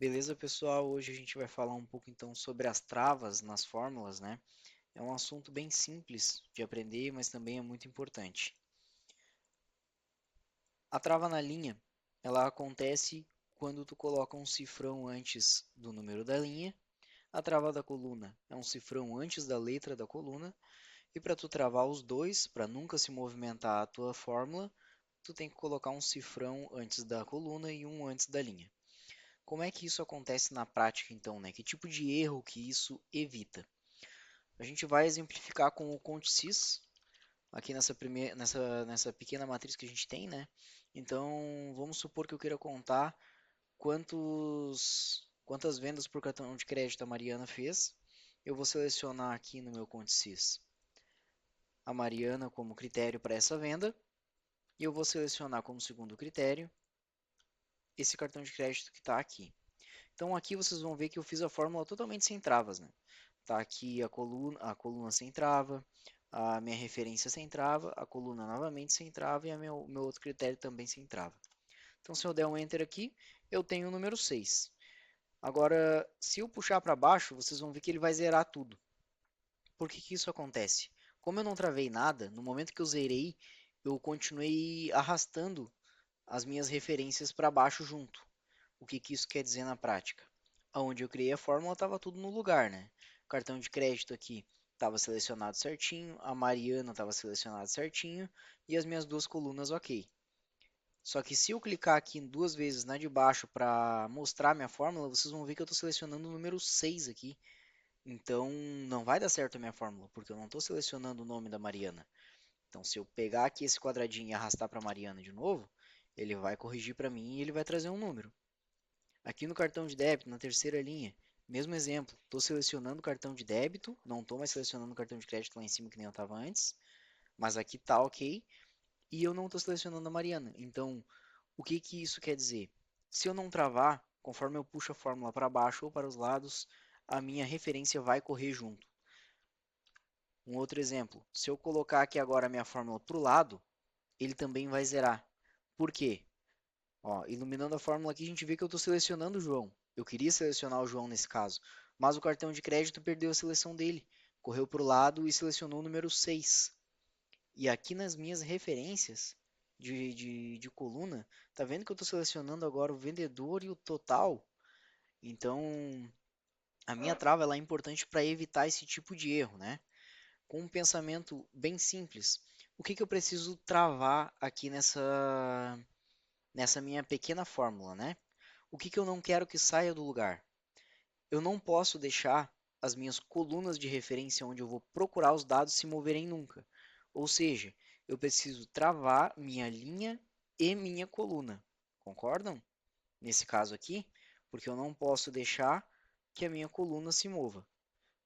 Beleza, pessoal? Hoje a gente vai falar um pouco então sobre as travas nas fórmulas, né? É um assunto bem simples de aprender, mas também é muito importante. A trava na linha, ela acontece quando tu coloca um cifrão antes do número da linha. A trava da coluna é um cifrão antes da letra da coluna. E para tu travar os dois, para nunca se movimentar a tua fórmula, tu tem que colocar um cifrão antes da coluna e um antes da linha. Como é que isso acontece na prática, então, né? Que tipo de erro que isso evita? A gente vai exemplificar com o contsys, aqui nessa pequena matriz que a gente tem, né? Então, vamos supor que eu queira contar quantas vendas por cartão de crédito a Mariana fez. Eu vou selecionar aqui no meu contsys a Mariana como critério para essa venda, e eu vou selecionar como segundo critério esse cartão de crédito que está aqui. Então aqui vocês vão ver que eu fiz a fórmula totalmente sem travas, né? Tá aqui a coluna sem trava, a minha referência sem trava, a coluna novamente sem trava e o meu outro critério também sem trava. Então se eu der um Enter aqui, eu tenho o número 6. Agora, se eu puxar para baixo, vocês vão ver que ele vai zerar tudo. Por que que isso acontece? Como eu não travei nada, no momento que eu zerei, eu continuei arrastando as minhas referências para baixo junto. O que que isso quer dizer na prática? Onde eu criei a fórmula estava tudo no lugar, né? O cartão de crédito aqui estava selecionado certinho, a Mariana estava selecionada certinho e as minhas duas colunas ok. Só que se eu clicar aqui duas vezes na de baixo para mostrar minha fórmula, vocês vão ver que eu estou selecionando o número 6 aqui. Então não vai dar certo a minha fórmula, porque eu não estou selecionando o nome da Mariana. Então se eu pegar aqui esse quadradinho e arrastar para a Mariana de novo, ele vai corrigir para mim e ele vai trazer um número. Aqui no cartão de débito, na terceira linha, mesmo exemplo, estou selecionando o cartão de débito, não estou mais selecionando o cartão de crédito lá em cima que nem eu estava antes, mas aqui está ok, e eu não estou selecionando a Mariana. Então, o que que isso quer dizer? Se eu não travar, conforme eu puxo a fórmula para baixo ou para os lados, a minha referência vai correr junto. Um outro exemplo, se eu colocar aqui agora a minha fórmula para o lado, ele também vai zerar. Por quê? Ó, iluminando a fórmula aqui, a gente vê que eu estou selecionando o João. Eu queria selecionar o João nesse caso, mas o cartão de crédito perdeu a seleção dele. Correu para o lado e selecionou o número 6. E aqui nas minhas referências de coluna, tá vendo que eu estou selecionando agora o vendedor e o total? Então, a minha trava ela é importante para evitar esse tipo de erro, né? Com um pensamento bem simples, o que que eu preciso travar aqui nessa minha pequena fórmula, né? O que que eu não quero que saia do lugar? Eu não posso deixar as minhas colunas de referência onde eu vou procurar os dados se moverem nunca. Ou seja, eu preciso travar minha linha e minha coluna. Concordam? Nesse caso aqui, porque eu não posso deixar que a minha coluna se mova.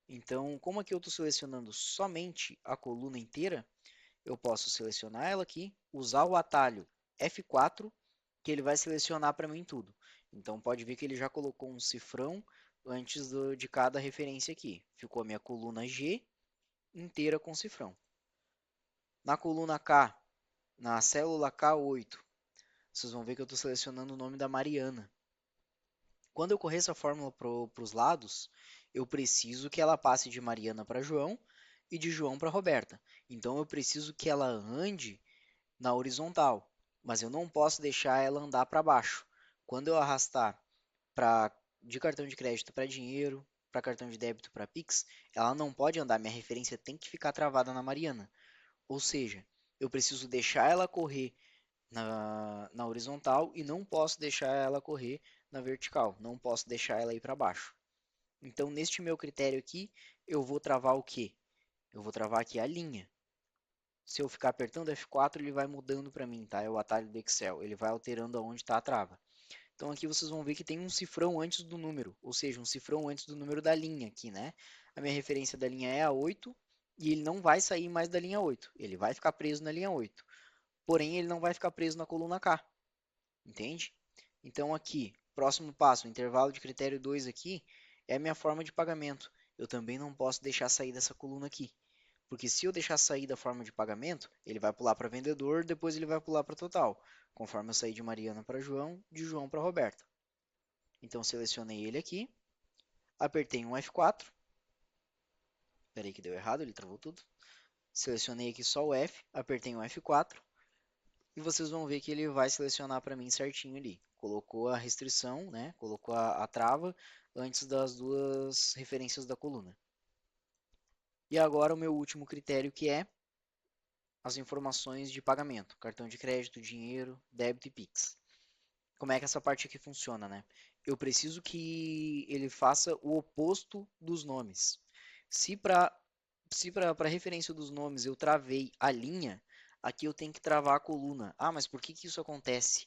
Então, como aqui eu estou selecionando somente a coluna inteira, eu posso selecionar ela aqui, usar o atalho F4, que ele vai selecionar para mim tudo. Então pode ver que ele já colocou um cifrão antes de cada referência aqui. Ficou a minha coluna G inteira com cifrão. Na coluna K, na célula K8, vocês vão ver que eu estou selecionando o nome da Mariana. Quando eu correr essa fórmula para os lados, eu preciso que ela passe de Mariana para João e de João para Roberta. Então eu preciso que ela ande na horizontal, mas eu não posso deixar ela andar para baixo. Quando eu arrastar de cartão de crédito para dinheiro, para cartão de débito para Pix, ela não pode andar, minha referência tem que ficar travada na Mariana. Ou seja, eu preciso deixar ela correr na horizontal e não posso deixar ela correr na vertical, não posso deixar ela ir para baixo. Então, neste meu critério aqui, eu vou travar o quê? Eu vou travar aqui a linha. Se eu ficar apertando F4, ele vai mudando para mim, tá? É o atalho do Excel, ele vai alterando aonde está a trava. Então aqui vocês vão ver que tem um cifrão antes do número, ou seja, um cifrão antes do número da linha aqui, né? A minha referência da linha é a 8 e ele não vai sair mais da linha 8. Ele vai ficar preso na linha 8. Porém, ele não vai ficar preso na coluna K, entende? Então aqui, próximo passo, o intervalo de critério 2 aqui é a minha forma de pagamento. Eu também não posso deixar sair dessa coluna aqui. Porque se eu deixar sair da forma de pagamento, ele vai pular para vendedor, depois ele vai pular para total, conforme eu sair de Mariana para João, de João para Roberta. Então selecionei ele aqui, apertei um F4, espera aí que deu errado, ele travou tudo. Selecionei aqui só o F, apertei um F4 e vocês vão ver que ele vai selecionar para mim certinho ali. Colocou a restrição, né? Colocou a trava antes das duas referências da coluna. E agora o meu último critério, que é as informações de pagamento, cartão de crédito, dinheiro, débito e Pix. Como é que essa parte aqui funciona, né? Eu preciso que ele faça o oposto dos nomes. Se para para referência dos nomes eu travei a linha, aqui eu tenho que travar a coluna. Ah, mas por que que isso acontece?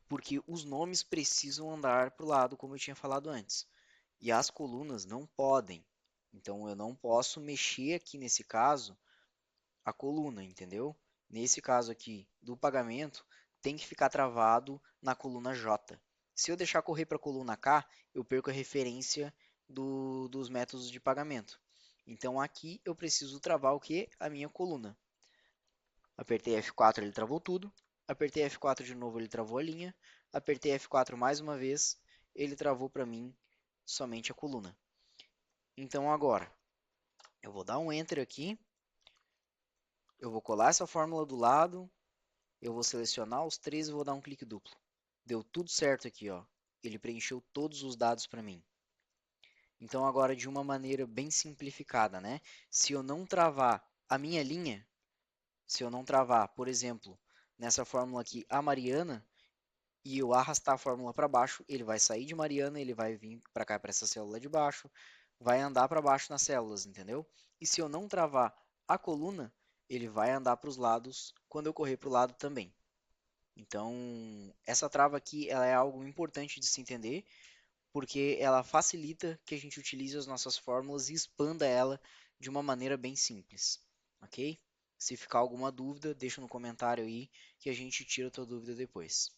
Porque os nomes precisam andar para o lado, como eu tinha falado antes. E as colunas não podem. Então eu não posso mexer aqui nesse caso a coluna, entendeu? Nesse caso aqui do pagamento, tem que ficar travado na coluna J. Se eu deixar correr para a coluna K, eu perco a referência dos métodos de pagamento. Então aqui eu preciso travar o que? A minha coluna. Apertei F4, ele travou tudo. Apertei F4 de novo, ele travou a linha. Apertei F4 mais uma vez, ele travou para mim somente a coluna. Então agora, eu vou dar um Enter aqui. Eu vou colar essa fórmula do lado. Eu vou selecionar os três e vou dar um clique duplo. Deu tudo certo aqui, ó. Ele preencheu todos os dados para mim. Então agora de uma maneira bem simplificada, né? Se eu não travar a minha linha, se eu não travar, por exemplo, nessa fórmula aqui, a Mariana, e eu arrastar a fórmula para baixo, ele vai sair de Mariana, ele vai vir para cá, para essa célula de baixo, vai andar para baixo nas células, entendeu? E se eu não travar a coluna, ele vai andar para os lados quando eu correr para o lado também. Então, essa trava aqui ela é algo importante de se entender, porque ela facilita que a gente utilize as nossas fórmulas e expanda ela de uma maneira bem simples, ok? Se ficar alguma dúvida, deixa no comentário aí que a gente tira a tua dúvida depois.